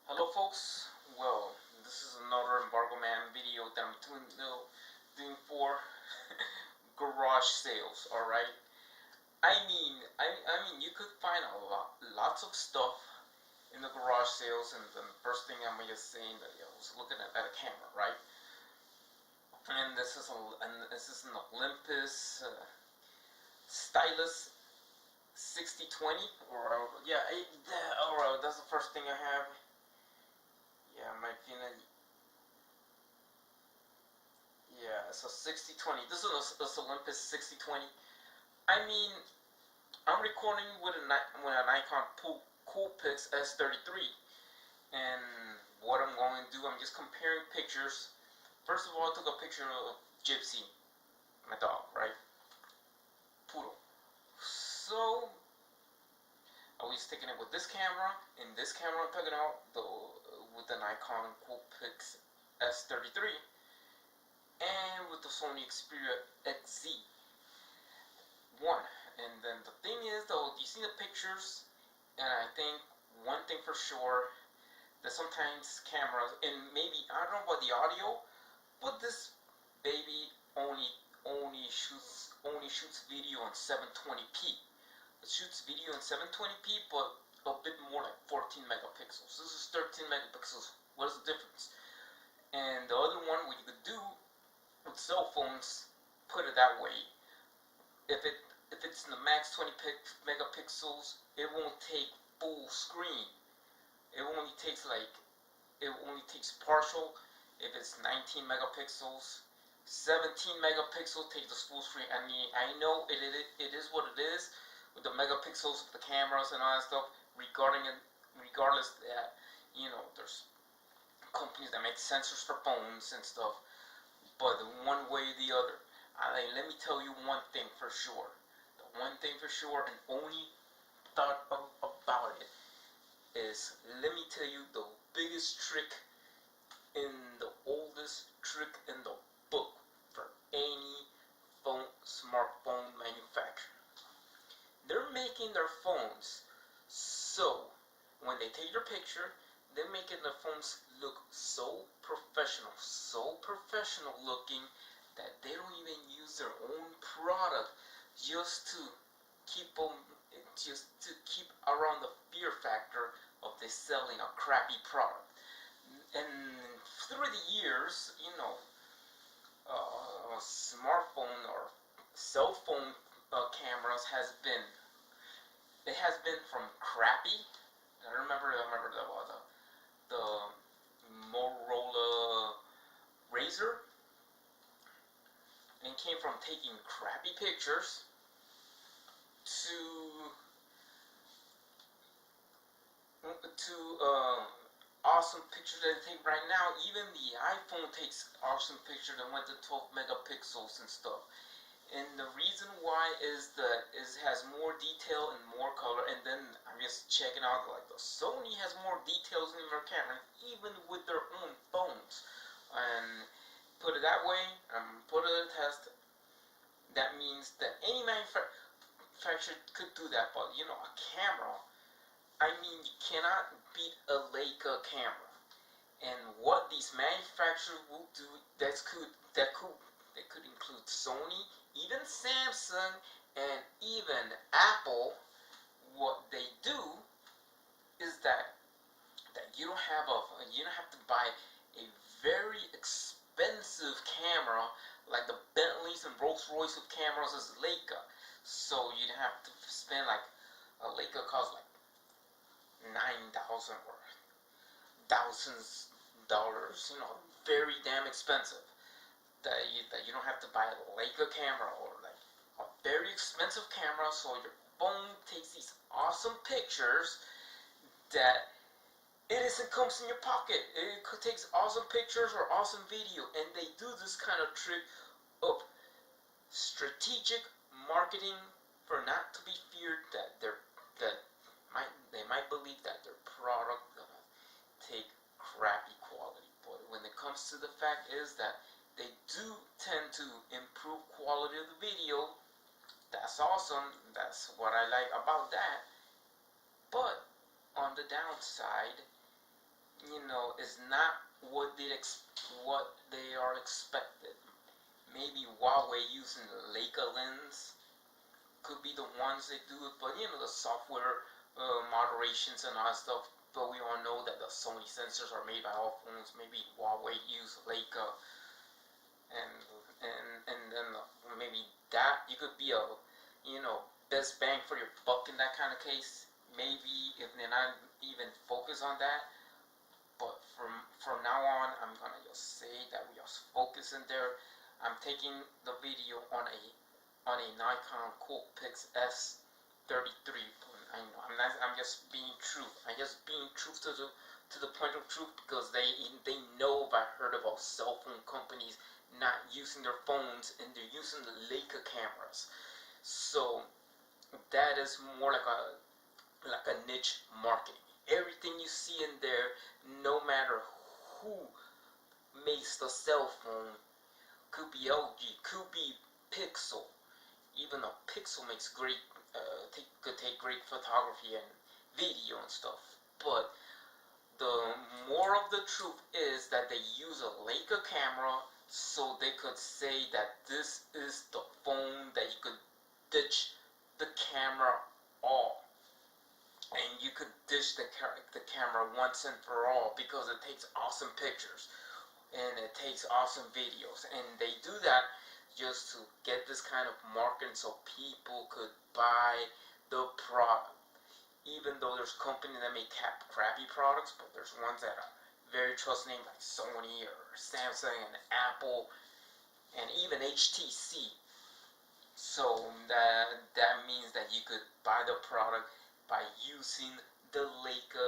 Hello folks, well, this is another Embargo Man video that I'm doing for garage sales, alright? I mean, you could find lots of stuff in the garage sales, and the first thing I'm just saying that I was looking at a camera, right? And this is an Olympus Stylus 6020, or alright, that's the first thing I have. Yeah, my opinion. Yeah, so 6020. This is this Olympus 6020. I mean, I'm recording with a Nikon Coolpix S33, and what I'm going to do, I'm just comparing pictures. First of all, I took a picture of Gypsy, my dog, right? Poodle. So I was taking it with this camera, and this camera I'm taking out with the Nikon Coolpix S33, and with the Sony Xperia XZ1. And then the thing is, though, you see the pictures, and I think one thing for sure, that sometimes cameras, and maybe I don't know about the audio, but this baby only shoots video on 720p. It shoots video in 720p, but a bit more like 14 megapixels. This is 13 megapixels. What is the difference? And the other one, what you could do with cell phones, put it that way. If it's in the max 20 megapixels, it won't take full screen. It only takes partial. If it's 19 megapixels, 17 megapixels takes the full screen. I mean, I know it is what it is with the megapixels of the cameras and all that stuff. Regardless that, there's companies that make sensors for phones and stuff, but one way or the other, let me tell you one thing for sure. The one thing for sure, and only thought about it, is, let me tell you the biggest trick in the oldest trick in the book for any smartphone manufacturer. They're making their phones so when they take your picture, they're making their phones look so professional looking, that they don't even use their own product just to keep around the fear factor of they selling a crappy product. And through the years, smartphone or cell phone cameras has been from crappy. I remember the Motorola Razr, and came from taking crappy pictures to awesome pictures that they take right now. Even the iPhone takes awesome pictures that went to 12 megapixels and stuff. And the reason why is that it has more detail and more color. And then I'm just checking out, like, the Sony has more details in their camera, even with their own phones. And put it that way, put it in a test. That means that any manufacturer could do that, but a camera, I mean, you cannot beat a Leica camera. And what these manufacturers will do, that could include Sony, even Samsung, and even Apple. What they do is that you don't have to buy a very expensive camera like the Bentleys and Rolls Royce of cameras as Leica. So you'd have to spend, like, a Leica costs like $9,000 or thousands dollars, very damn expensive. That you don't have to buy a Leica camera or like a very expensive camera, so your phone takes these awesome pictures that comes in your pocket. It takes awesome pictures or awesome video, and they do this kind of trick of strategic marketing for not to be feared that they might believe that their product gonna take crappy quality. But when it comes to the fact is that they do tend to improve quality of the video. That's awesome. That's what I like about that. But on the downside, is not what they are expected. Maybe Huawei using the Leica lens could be the ones that do it, but the software moderations and all that stuff. But we all know that the Sony sensors are made by all phones. Maybe Huawei use Leica, and and then maybe that you could be a best bang for your buck in that kind of case. Maybe if they're not even focus on that. But from now on, I'm gonna just say that we are focusing there. I'm taking the video on a Nikon Coolpix S33. I know I'm just being true. I'm just being true to the point of truth, because they know if I heard about cell phone companies not using their phones and they're using the Leica cameras. So that is more like a niche marketing. Everything you see in there, no matter who makes the cell phone, could be LG, could be Pixel. Even a Pixel makes great, could take great photography and video and stuff. But the more of the truth is that they use a Leica camera so they could say that this is the phone that you could ditch the camera off. And you could dish the camera once and for all, because it takes awesome pictures and it takes awesome videos, and they do that just to get this kind of marketing so people could buy the product. Even though there's companies that make crappy products, but there's ones that are very trusted, like Sony or Samsung and Apple and even HTC. So that means that you could buy the product by using the Leica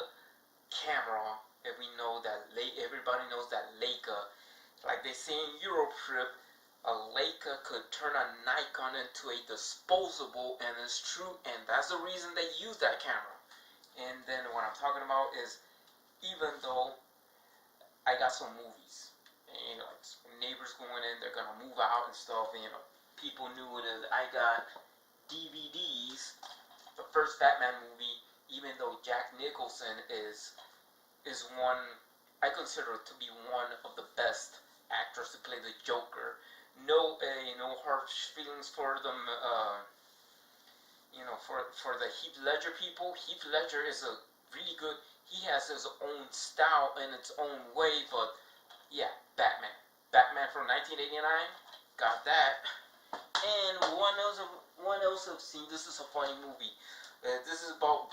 camera. And we know that everybody knows that Leica, like they say in Eurotrip, a Leica could turn a Nikon into a disposable, and it's true, and that's the reason they use that camera. And then what I'm talking about is, even though I got some movies, and like neighbors going in, they're gonna move out and stuff, and people knew it is. I got DVDs. The first Batman movie, even though Jack Nicholson is one, I consider to be one of the best actors to play the Joker. No hard feelings for them. For the Heath Ledger people. Heath Ledger is a really good. He has his own style in its own way, but yeah, Batman from 1989, got that. And one else I've seen. This is a funny movie. This is about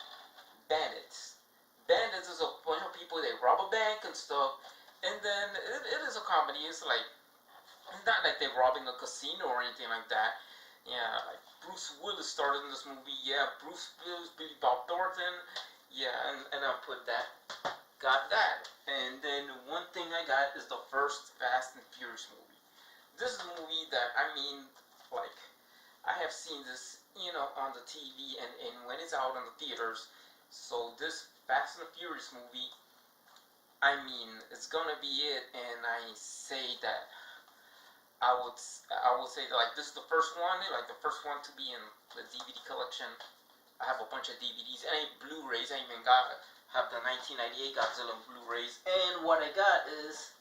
bandits. Bandits is a bunch of people, they rob a bank and stuff, and then it is a comedy. It's not like they're robbing a casino or anything like that. Yeah, like Bruce Willis started in this movie. Yeah, Bruce Willis, Billy Bob Thornton. Yeah, and I put that. Got that. And then one thing I got is the first Fast and Furious movie. This is a movie that, I have seen this, on the TV and when it's out in the theaters. So this Fast and Furious movie, it's gonna be it, and I say that I would say that, like, this is the first one, like the first one to be in the DVD collection. I have a bunch of DVDs and Blu-rays. I even have the 1998 Godzilla Blu-rays, and what I got is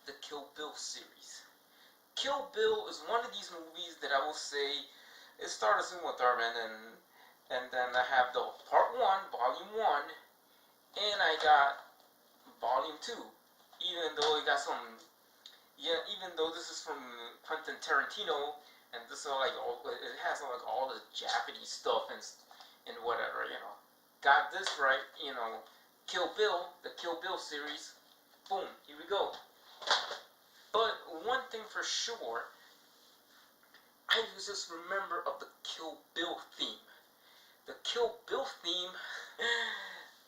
the Kill Bill series. Kill Bill is one of these movies that I will say it started in with Urban, and then I have the Part 1, Volume 1, and I got Volume 2. Even though even though this is from Quentin Tarantino, and this is it has all the Japanese stuff and whatever, Got this right, Kill Bill, the Kill Bill series, boom, here we go. But one thing for sure, I just remember of the Kill Bill theme. The Kill Bill theme,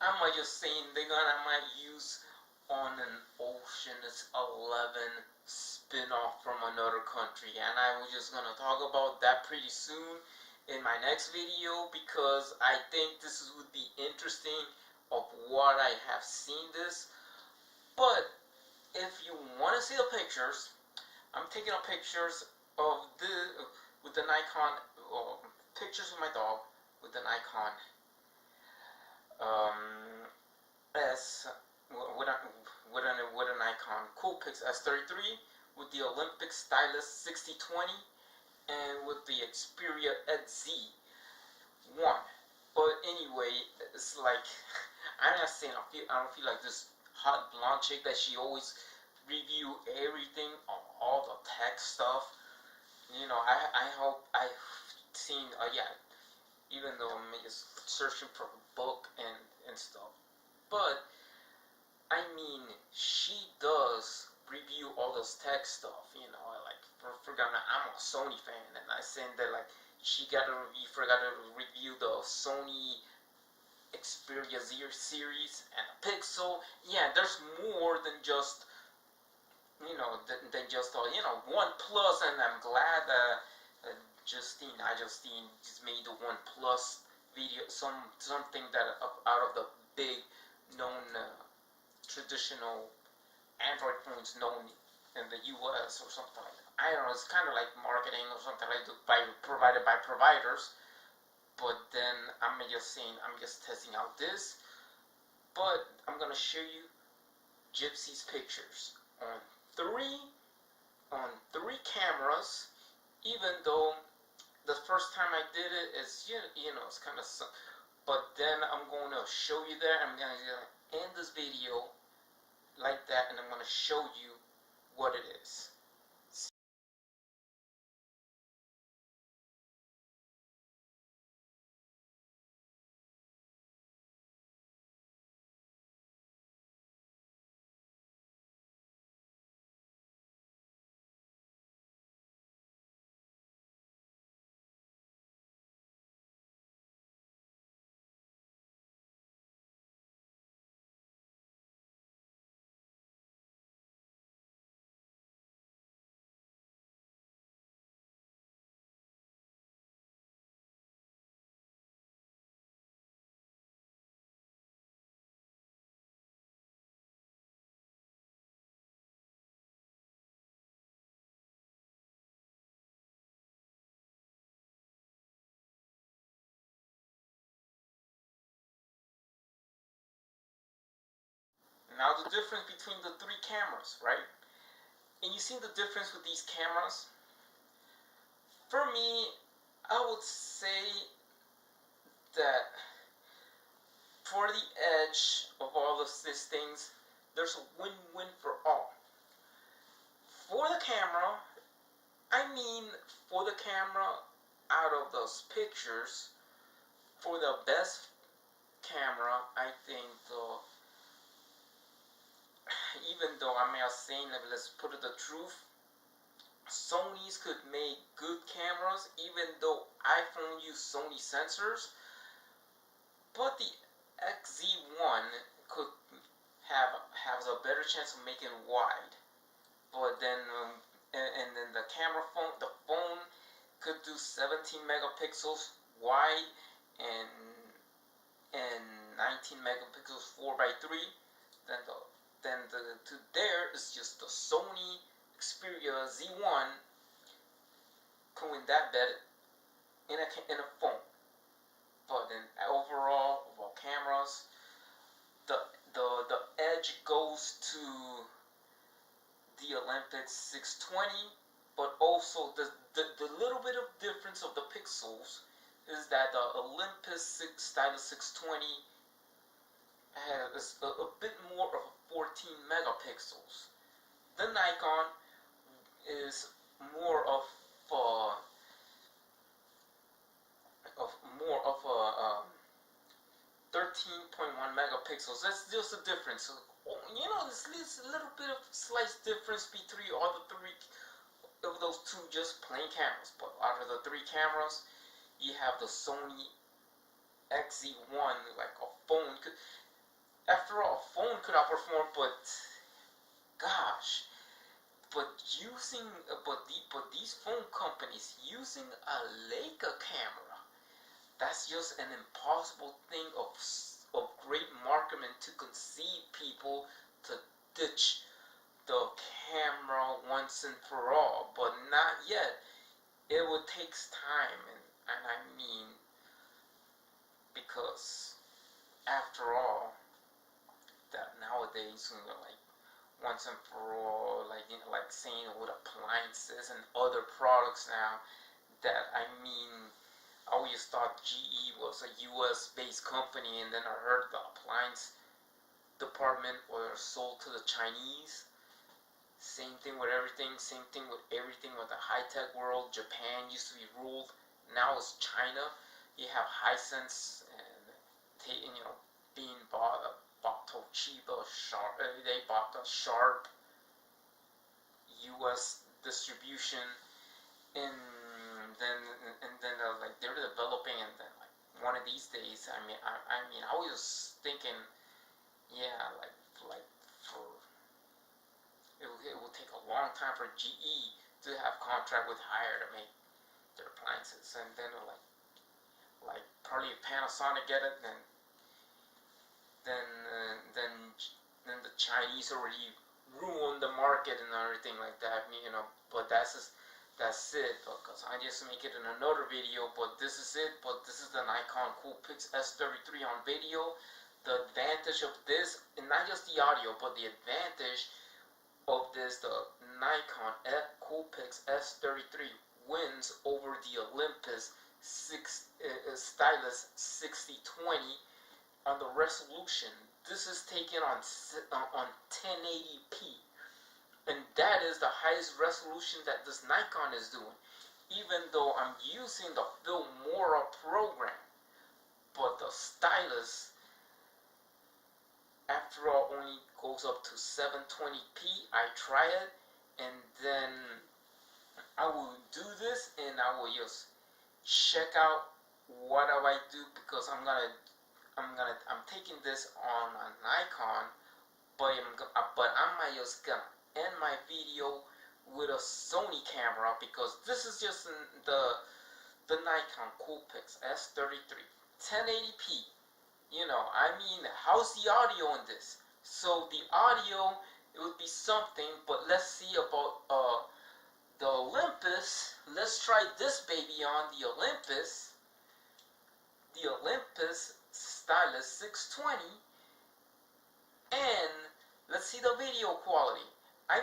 I might just say I might use on an Ocean's 11 spin-off from another country, and I was just gonna talk about that pretty soon in my next video, because I think this would be interesting of what I have seen this. But if you want to see the pictures, I'm taking pictures of with the Nikon, pictures of my dog with the Nikon with a Nikon Coolpix S33, with the Olympus Stylus 6020, and with the Xperia XZ1. But anyway, it's like I'm not saying I don't feel like this hot blonde chick that she always review everything on all the tech stuff. You know, I hope I've seen yeah, even though I'm just searching for a book and stuff. But I mean, she does review all this tech stuff, you know. Like, forgot I'm a Sony fan, and I said that like she forgot to review the Sony Xperia Z series and a Pixel. Yeah, there's more than just than just One Plus, and I'm glad Justine just made the One Plus video something that out of the big known traditional Android phones known in the US or something like that. I don't know, it's kind of like marketing or something like that provided by providers. But then I'm just testing out this. But I'm gonna show you Gypsy's pictures on three cameras. Even though the first time I did it is it's kind of, but then I'm going to show you there. I'm gonna end this video like that, and I'm going to show you what it is. Now the difference between the three cameras, right? And you see the difference with these cameras? For me, I would say that for the edge of all of these things, there's a win-win for all. For the camera, for the camera out of those pictures, for the best camera, I think even though I may have seen, let's put it the truth, Sony's could make good cameras, even though iPhone use Sony sensors, but the XZ1 could have a better chance of making wide. But then and then the phone could do 17 megapixels wide and 19 megapixels 4x3. Then there is just the Sony Xperia Z1 going that better in a phone. But then overall, for cameras, the edge goes to the Olympus 620, but also the little bit of difference of the pixels is that the Olympus Stylus 620 has a bit more of 14 megapixels. The Nikon is more of a 13.1 megapixels. That's just a difference. So, it's a little bit of slight difference between all the three of those two just plain cameras. But out of the three cameras, you have the Sony XZ1, like a phone could. After all, a phone could outperform, but gosh, but these phone companies using a Leica camera, that's just an impossible thing of great marketing to conceive people to ditch the camera once and for all, but not yet. It would take time, and I mean, because after all, that nowadays, like once and for all, like like saying with appliances and other products now. That I mean, I always thought GE was a U.S. based company, and then I heard the appliance department was sold to the Chinese. Same thing with everything. Same thing with everything with the high tech world. Japan used to be ruled. Now it's China. You have Hisense and being bought Toshiba, Sharp. They bought the Sharp U.S. distribution, and then like they're developing, and then like one of these days, I was thinking, yeah, like for it will take a long time for GE to have contract with Haier to make their appliances, and then like probably if Panasonic get it, then the Chinese already ruined the market and everything like that. But that's it. Because I just make it in another video. But this is it. But this is the Nikon Coolpix S33 on video. The advantage of this, and not just the audio, but the advantage of this, the Nikon Coolpix S33 wins over the Olympus Stylus 6020 on the resolution. This is taken on 1080p, and that is the highest resolution that this Nikon is doing, even though I'm using the Filmora program. But the Stylus, after all, only goes up to 720p. I try it, and then I will do this, and I will just check out what do I do, because I'm taking this on a Nikon, but I might just gonna end my video with a Sony camera, because this is just the Nikon Coolpix S33 1080p. How's the audio in this? So the audio, it would be something, but let's see about the Olympus. Let's try this baby on the Olympus Stylus 620, and let's see the video quality. I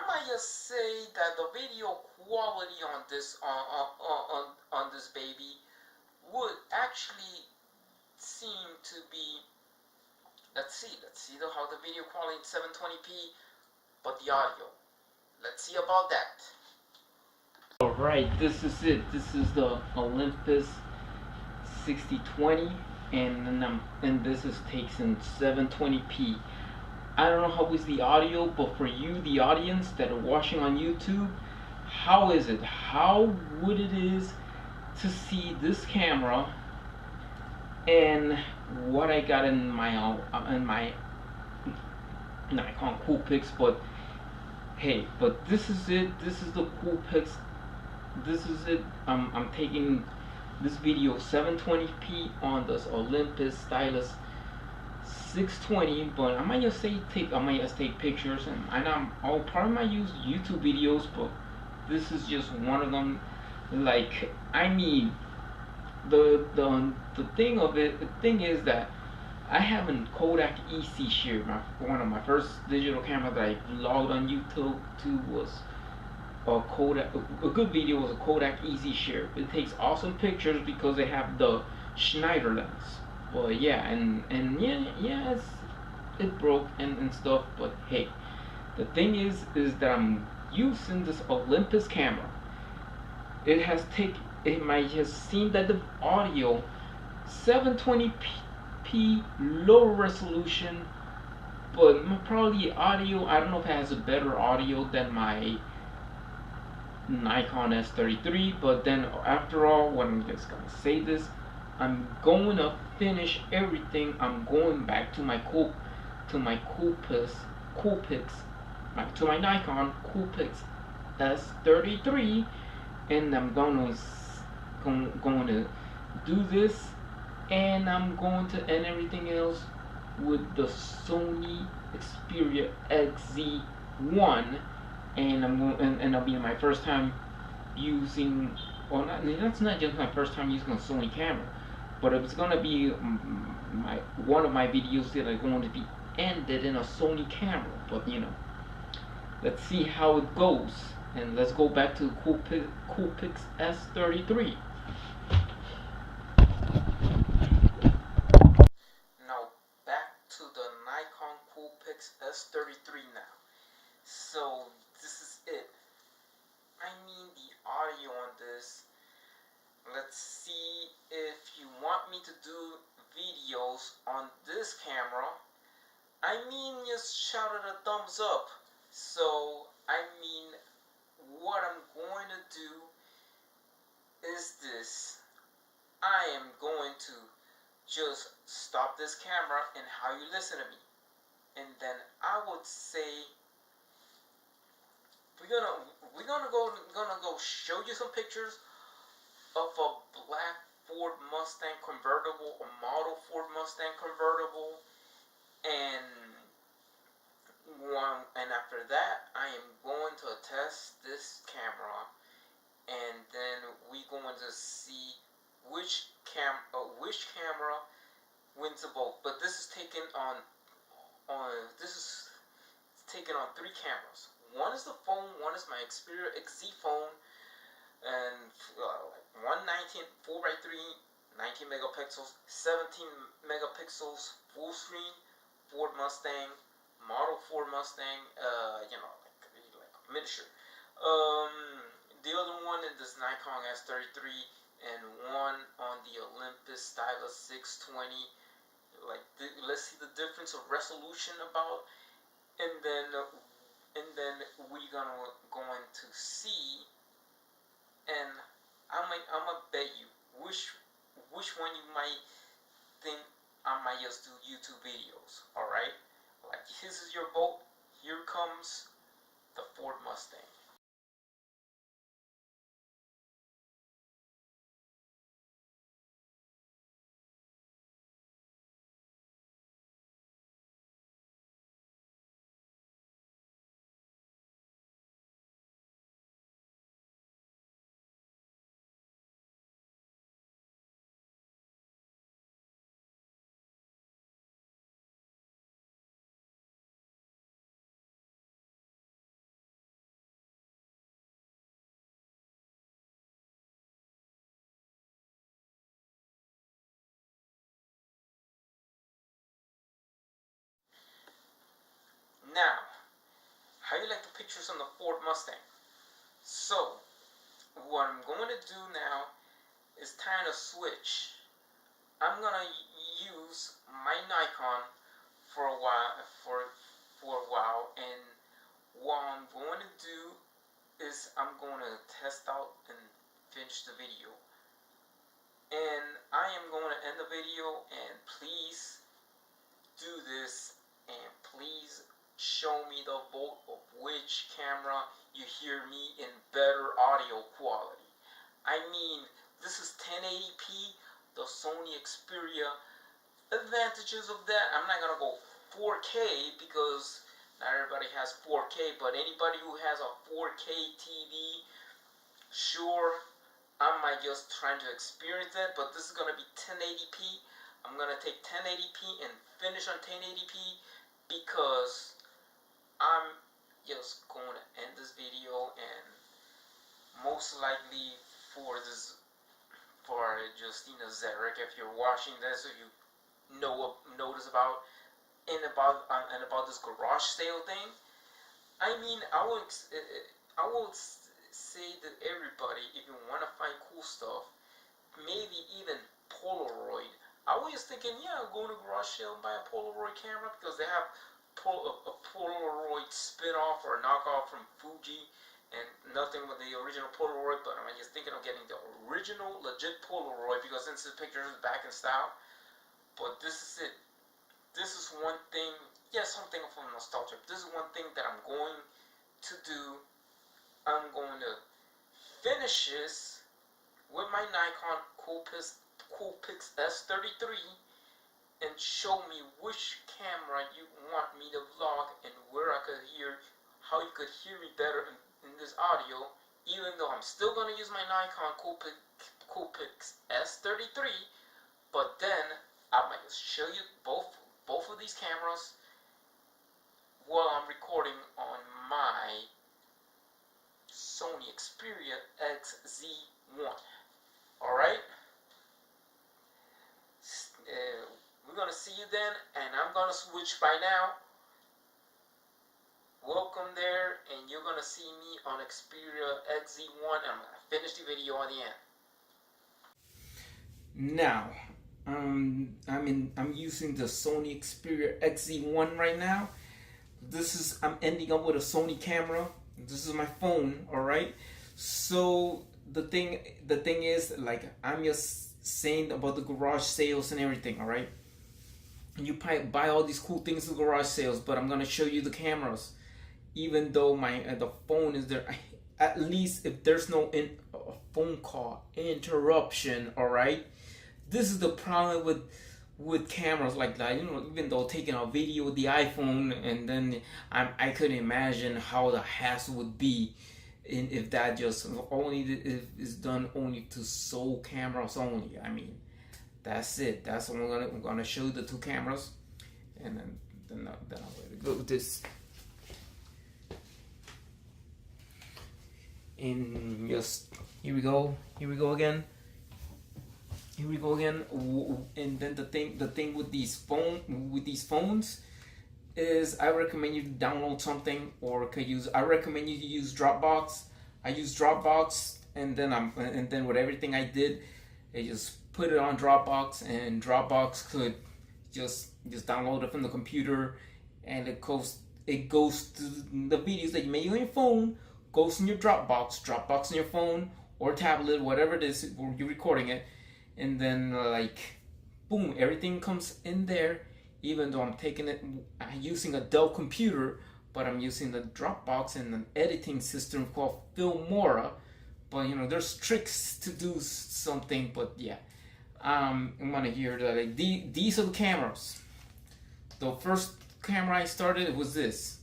might just say that the video quality on this on this baby would actually seem to be. Let's see how the video quality in 720p, but the audio. Let's see about that. Alright, this is it. This is the Olympus 6020, and this takes in 720p. I don't know how is the audio, but for you, the audience that are watching on YouTube, how is it? How would it is to see this camera and what I got in my Nikon Coolpix? But hey, but this is it. This is the Coolpix. This is it. I'm taking this video 720p on this Olympus Stylus 620, but I might just take pictures, and I'll probably might use YouTube videos, but this is just one of them. Like, the thing is that I have a Kodak EC share. One of my first digital camera that I vlogged on YouTube was a Kodak. A good video was a Kodak EC share. It takes awesome pictures because they have the Schneider lens. Well, yeah, and it broke and stuff. But hey, the thing is that I'm using this Olympus camera. It might have seen that the audio 720p low resolution, but probably audio, I don't know if it has a better audio than my Nikon S33, but then after all, what I'm just gonna say this, I'm going to finish everything. I'm going back to my Coolpix, to my Nikon Coolpix S33, and I'm going to do this, and I'm going to end everything else with the Sony Xperia XZ1, and and that'll be my first time using. Well, that's not just my first time using a Sony camera, but it's gonna be one of my videos that are going to be ended in a Sony camera, but you know, let's see how it goes. And let's go back to the Coolpix S33. Now back to the Nikon Coolpix S33 now. So this is it. I mean the audio on this. Let's see if you want me to do videos on this camera. I mean, just shout it a thumbs up. So, I mean, what I'm going to do is this. I am going to just stop this camera and how you listen to me. And then I would say we're gonna go show you some pictures of a black Ford Mustang convertible, a model Ford Mustang convertible, and after that I am going to test this camera, and then we're going to see which camera wins the vote. But this is taken on three cameras. One is the phone, one is my Xperia XZ phone, and 4x3, 19 megapixels, 17 megapixels, full screen, Ford Mustang, model Ford Mustang, like miniature. The other one is this Nikon S33, and one on the Olympus Stylus 620. Let's see the difference of resolution about, and then we're going to see, and I'm gonna bet you which one you might think I might just do YouTube videos. All right, like this is your vote. Here comes the Ford Mustang. Now, how you like the pictures on the Ford Mustang? So, what I'm going to do now is kind of switch. I'm gonna use my Nikon for a while, and what I'm going to do is I'm going to test out and finish the video. And I am going to end the video, and please do this, and please show me the vote of which camera you hear me in better audio quality. I mean, this is 1080p, the Sony Xperia. Advantages of that, I'm not gonna go 4K because not everybody has 4K, but anybody who has a 4K TV, sure, I might just trying to experience that, but this is gonna be 1080p. I'm gonna take 1080p and finish on 1080p because I'm just going to end this video, and most likely for Justina Zarek, if you're watching this, or you notice about this garage sale thing. I mean, I would say that everybody, if you want to find cool stuff, maybe even Polaroid. I was just thinking, yeah, I'll go to a garage sale and buy a Polaroid camera because they have a Polaroid spin-off or a knockoff from Fuji, and nothing with the original Polaroid, but I'm just thinking of getting the original legit Polaroid because since the picture is back in style. But this is it. This is one thing, something from nostalgia. This is one thing that I'm going to do. I'm going to finish this with my Nikon Coolpix S33 and show me which camera you want me to vlog and where I could how you could hear me better in this audio, even though I'm still going to use my Nikon Coolpix S33, but then I might just show you both of these cameras, well, I'm recording on my Sony Xperia XZ1. Alright? We're gonna see you then, and I'm gonna switch by now. Welcome there, and you're gonna see me on Xperia XZ1, and I'm gonna finish the video on the end. Now, I'm using the Sony Xperia XZ1 right now. I'm ending up with a Sony camera. This is my phone, all right. So the thing is, like, I'm just saying about the garage sales and everything, all right. You buy all these cool things in garage sales, but I'm gonna show you the cameras. Even though the phone is there, at least if there's no phone call interruption, all right. This is the problem with cameras like that. You know, even though taking a video with the iPhone, and then I couldn't imagine how the hassle would be if that just only is done only to sole cameras only. I mean, that's it. That's what I'm gonna show you, the two cameras, and then I'm gonna go with this. And just here we go again. And then the thing with these phones is, I recommend you download something, or I recommend you use Dropbox. I use Dropbox, and then with everything I did, I just put it on Dropbox, and Dropbox could just download it from the computer, and it goes to the videos that you made on your phone, goes in your Dropbox on your phone or tablet, whatever it is where you're recording it, and then like boom, everything comes in there. Even though I'm using a Dell computer, but I'm using the Dropbox and an editing system called Filmora. But you know, there's tricks to do something. But yeah, I'm gonna hear that, like, these are the cameras. The first camera I started was this.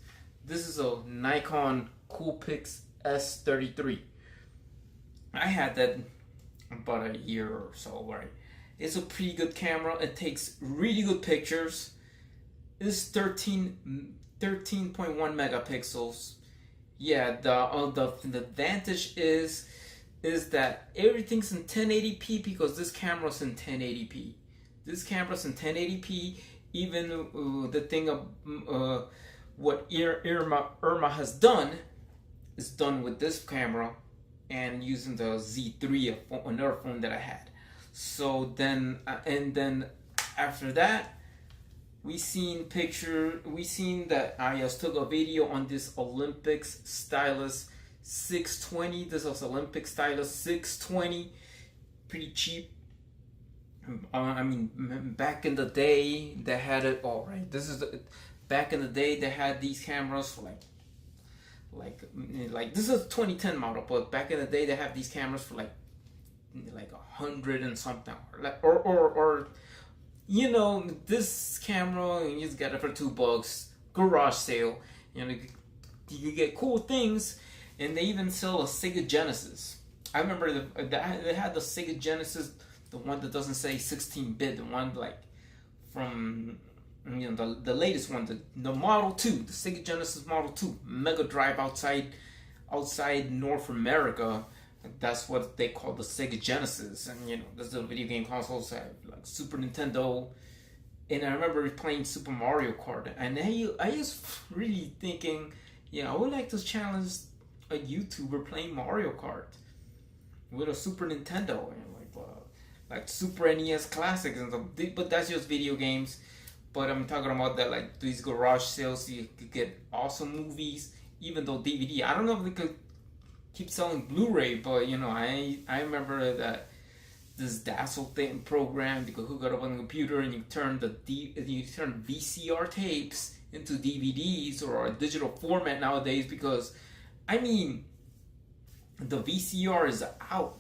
This is a Nikon Coolpix S33. I had that about a year or so, right? It's a pretty good camera. It takes really good pictures. It's 13.1 megapixels. Yeah, the advantage is that everything's in 1080p, because this camera's in 1080p. This camera's in 1080p. Even the thing of what Irma has done is done with this camera, and using the Z3, another phone that I had. So then, and then after that, we seen that I just took a video on this Olympus Stylus 620. This was Olympus Stylus 620, pretty cheap. I mean, back in the day they had it all right. Back in the day they had these cameras for like this is a 2010 model, but back in the day they have these cameras for like 100 and something, or you know, this camera, you just got it for $2, garage sale. You know, you get cool things, and they even sell a Sega Genesis. I remember they had the Sega Genesis, the one that doesn't say 16-bit, the one like from, you know, the latest one, the Model 2, the Sega Genesis Model 2, Mega Drive outside North America. That's what they call the Sega Genesis. And you know, there's the video game consoles have like Super Nintendo, and I remember playing Super Mario Kart, and I was really thinking, yeah, I would like to challenge a YouTuber playing Mario Kart with a Super Nintendo, and like Super NES Classics and stuff. But that's just video games. But I'm talking about that, like these garage sales, you could get awesome movies, even though DVD. I don't know if they could keep selling Blu-ray, but you know, I remember that this Dazzle thing program, you could hook it up on the computer and you turn VCR tapes into DVDs or a digital format nowadays, because I mean, the VCR is out.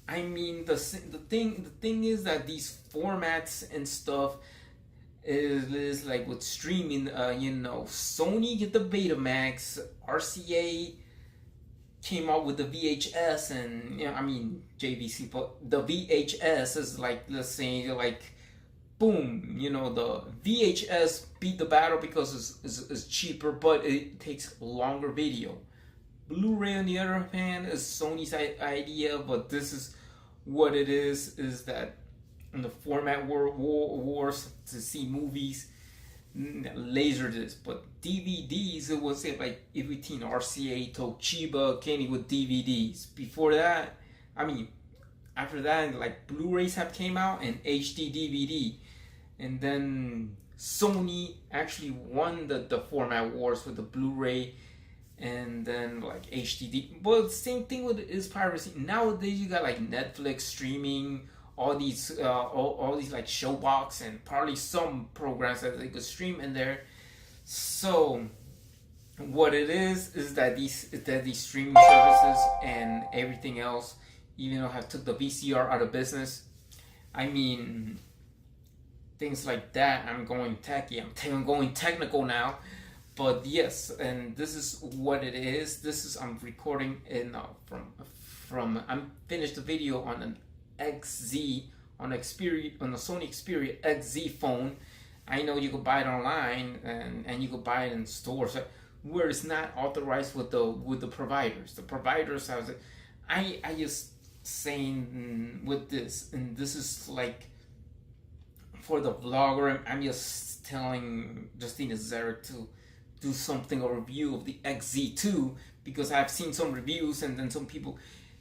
I mean, the thing is that these formats and stuff is like with streaming. You know, Sony get the Betamax, RCA came out with the VHS, and you know, I mean JVC, but the VHS is like, let's say, like boom, you know, the VHS beat the battle because it's cheaper, but it takes longer video. Blu-ray, on the other hand, is Sony's idea, but this is what it is that in the format wars to see movies, laser disc, but DVDs, it was like everything RCA, Toshiba came with DVDs. Before that, I mean, after that, like Blu-rays have came out and HD DVD, and then Sony actually won the format wars with the Blu-ray, and then like HDD. But same thing with is piracy. Nowadays you got like Netflix streaming, all these all these like Showbox and probably some programs that they could stream in there. So what it is that these streaming services and everything else, even though have took the VCR out of business. I mean, things like that. I'm going techie. I'm going technical now. But yes, and this is what it is. This is I'm recording in from I'm finished the video on an XZ on the Sony Xperia XZ phone. I know you could buy it online and you could buy it in stores where it's not authorized with the providers. The providers have I just saying with this, and this is like for the vlogger. I'm just telling Justina Zarek to do something, a review of the XZ2, because I've seen some reviews and then some people.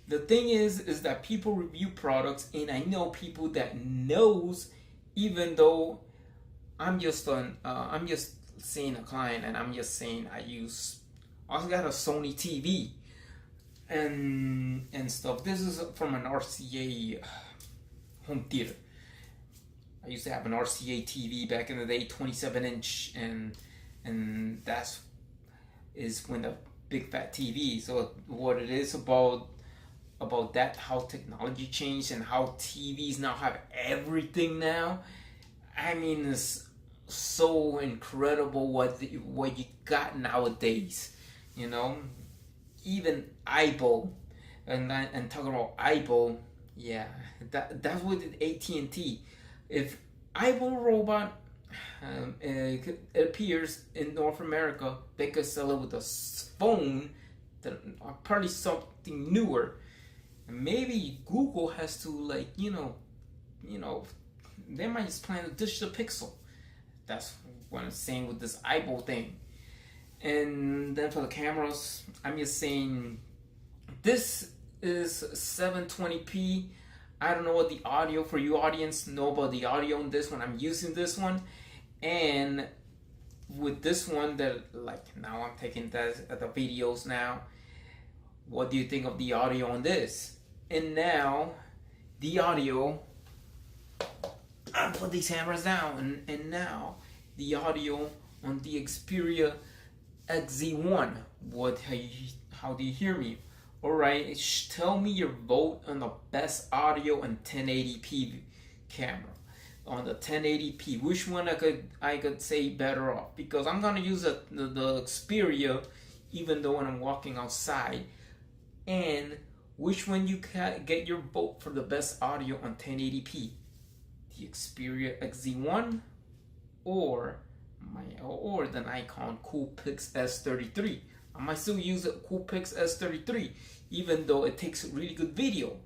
The thing is that people review products, and I know people that knows, even though I'm just saying a client, and I'm just saying I also got a Sony TV and stuff. This is from an RCA home theater. I used to have an RCA TV back in the day, 27-inch, and that's is when the big fat TV. So what it is about that, how technology changed and how TVs now have everything now. I mean, it's so incredible what you got nowadays. You know, even Aibo, and talking about Aibo, yeah, that's what did AT&T. If Aibo robot it appears in North America, they could sell it with a phone that probably something newer. And maybe Google has to, like, you know, they might just plan to ditch the Pixel. That's what I'm saying with this Aibo thing. And then for the cameras, I'm just saying this is 720p. I don't know what the audio for you audience know about the audio on this one. I'm using this one, and with this one that like now I'm taking the videos now. What do you think of the audio on this? And now the audio, I put these cameras down, and now the audio on the Xperia XZ1. How do you hear me? Alright, tell me your vote on the best audio and 1080p camera. On the 1080p, which one I could say better off? Because I'm gonna use the Xperia, even though when I'm walking outside. And which one you can get your vote for the best audio on 1080p? The Xperia XZ1 or the Nikon Coolpix S33. I might still use a Coolpix S33, even though it takes really good video.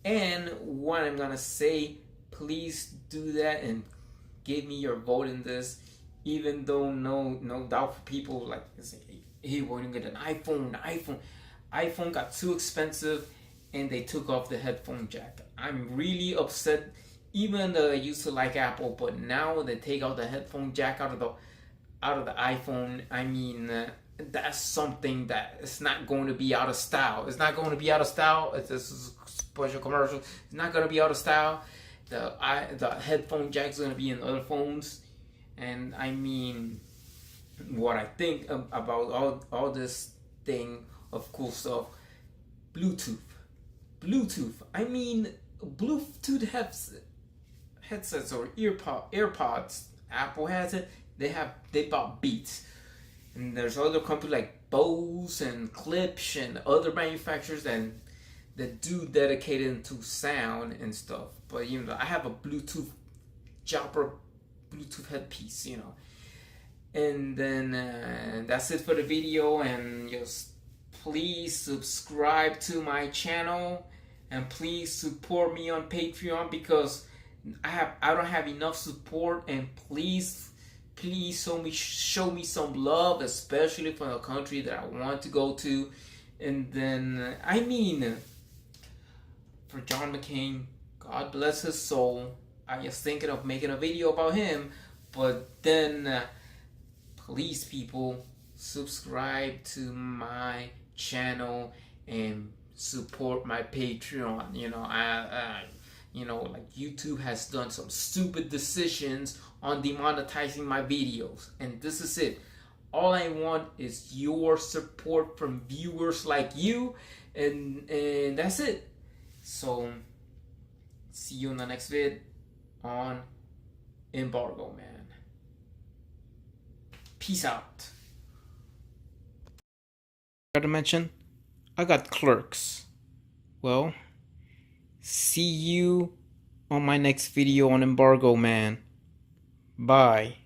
And what I'm gonna say, please do that and give me your vote in this. Even though no doubt for people like say, hey, we're gonna get an iPhone. iPhone got too expensive, and they took off the headphone jack. I'm really upset. Even though I used to like Apple, but now they take out the headphone jack out of the iPhone. I mean, that's something that it's not going to be out of style. It's not going to be out of style. This is a special commercial. It's not going to be out of style. The headphone jack is going to be in other phones. And I mean, what I think about all this thing of cool stuff. Bluetooth. I mean, Bluetooth headsets or AirPods. Apple has it. They bought Beats. And there's other companies like Bose and Klipsch and other manufacturers that do dedicated to sound and stuff. But I have a Bluetooth Jabra Bluetooth headpiece, you know. And then that's it for the video, and just please subscribe to my channel, and please support me on Patreon, because I don't have enough support, and please show me some love, especially for the country that I want to go to. And then I mean, for John McCain, God bless his soul, I was thinking of making a video about him, but then please, people, subscribe to my channel and support my Patreon. You know, you know, like YouTube has done some stupid decisions on demonetizing my videos, and this is it. All I want is your support from viewers like you, and that's it. So see you in the next vid on Embargo Man. Peace out. Got to mention, I got clerks. Well, see you on my next video on Embargo Man. Bye.